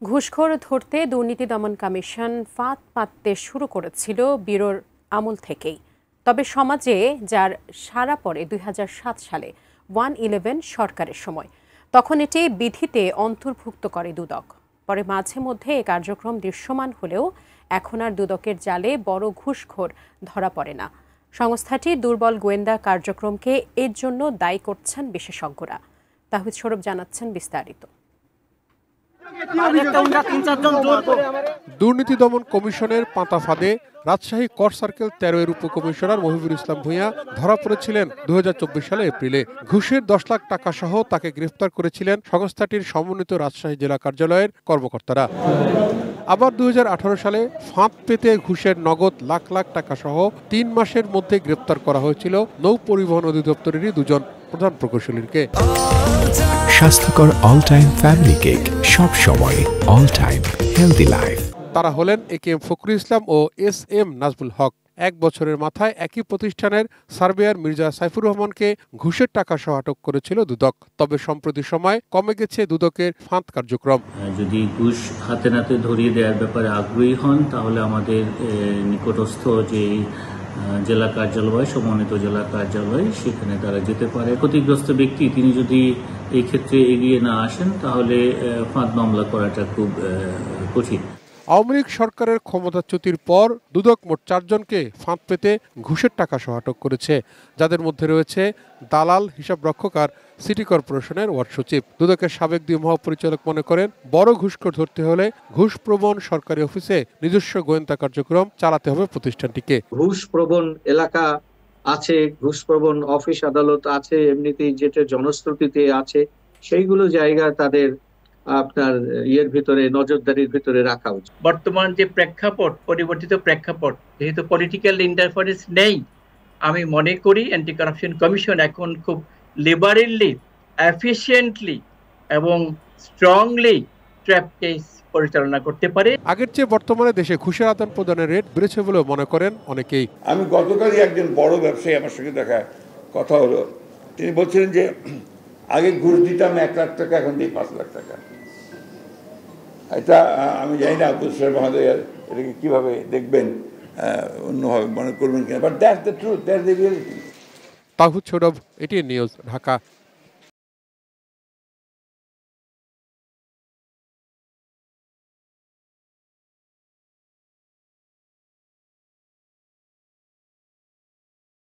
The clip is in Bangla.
ঘুষখোর ধরতে দুর্নীতি দমন কমিশন ফাঁদ পাততে শুরু করেছিল ব্যুরোর আমল থেকেই। তবে সমাজে যার সাড়া পড়ে ২০০৭ সালে 111 সরকারের সময়, তখন এটি বিধিতে অন্তর্ভুক্ত করে দুদক। পরে মাঝে মধ্যে এ কার্যক্রম দৃশ্যমান হলেও এখন আর দুদকের জালে বড় ঘুষখোর ধরা পড়ে না। সংস্থাটির দুর্বল গোয়েন্দা কার্যক্রমকে এর জন্য দায়ী করছেন বিশেষজ্ঞরা। তাহিদ সৌরভ জানাচ্ছেন বিস্তারিত। দুর্নীতি দমন কমিশনের পাতা ফাঁদে রাজশাহী কর সার্কেল 13-এর উপকমিশনার মহিবুল ইসলাম ভূঁইয়া ধরা পড়েছিলেন 2024 সালে এপ্রিলে। ঘুষের 10 লাখ টাকা সহ তাকে গ্রেফতার করেছিলেন সংস্থাটির সমন্বিত রাজশাহী জেলা কার্যালয়ের কর্মকর্তারা। আবার 2018 সালে ফাঁদ পেতে ঘুষের নগদ লাখ লাখ টাকা সহ 3 মাসের মধ্যে গ্রেফতার করা হয়েছিল নৌ পরিবহন অধিদপ্তরেরই দুজন প্রধান প্রকৌশলীকে। স্বাস্থ্যকর অল টাইম ফ্যামিলি কেক, সব সময় অল টাইম হেলদি লাইফ। তারা হলেন একেএম ফখরুল ইসলাম ও এসএম নাজমুল হক। 1 বছরের মাথায় একই প্রতিষ্ঠানের সার্ভেয়ার মির্জা সাইফুর রহমানকে ঘুষের টাকা সহ আটক করেছিল দুদক। তবে সম্প্রতি সময় কমে গেছে দুদকের ফাঁদ কার্যক্রম। যদি ঘুষ হাতে নাতে ধরিয়ে দেওয়ার ব্যাপারে আগ্রহী হন, তাহলে আমাদের নিকটস্থ যে জেলা কার্যালয়, সমন্বিত জেলা কার্যালয়, সেখানে তারা যেতে পারে। ক্ষতিগ্রস্ত ব্যক্তি তিনি যদি এই ক্ষেত্রে এগিয়ে না আসেন, তাহলে ফাঁদ মামলা করাটা খুব কঠিন। আওয়ামী লীগ সরকারের ক্ষমতাচ্যুতির পর দুদক মোট 4 জনকে ফাঁদ পেতে ঘুষের টাকা সহ আটক করেছে, যাদের মধ্যে রয়েছে দালাল, হিসাবরক্ষক আর সিটি কর্পোরেশনের ওয়ার্ড সচিব। দুদকের সাবেক 2 মহাপরিচালক মনে করেন, বড় ঘুষখোর ধরতে হলে ঘুষপ্রবণ সরকারি অফিসে নিজস্ব গোয়েন্দা কার্যক্রম চালাতে হবে প্রতিষ্ঠানটিকে। ঘুষপ্রবণ এলাকা আছে, ঘুষপ্রবণ অফিস আদালত আছে, এমনিতেই যেটা জনশ্রুতিতে আছে, সেইগুলো জায়গা তাদের আপনার ভিতরে, নজরদারির ভিতরে রাখা উচিত। বর্তমান যে প্রেক্ষাপট, পরিবর্তিত প্রেক্ষাপট, যেহেতু পলিটিক্যাল ইন্টারফারেন্স নেই, আমি মনে করি অ্যান্টি কারাপশন কমিশন এখন খুব লিবারেলি, এফিশিয়েন্টলি এবং স্ট্রংলি ট্র্যাপ কেস পরিচালনা করতে পারে। আগের চেয়ে বর্তমানে দেশে ঘুষের আদান প্রদানের রেট বেড়েছে বলে মনে করেন অনেকেই। আমি গতকালই একজন বড় ব্যবসায়ী আমার সঙ্গে দেখা কথা হলো, তিনি বলছিলেন যে আগে ঘুষ দিতাম 1 লাখ টাকা, এখন দিই 5 লাখ টাকা। এটা আমি জানি না আব্দুল সাহেব মহোদয় এটাকে কীভাবে দেখবেন, অন্যভাবে মনে করবেন কিনা, but that's the truth, that's the reality. Towhid Sourav, ATN news, Dhaka.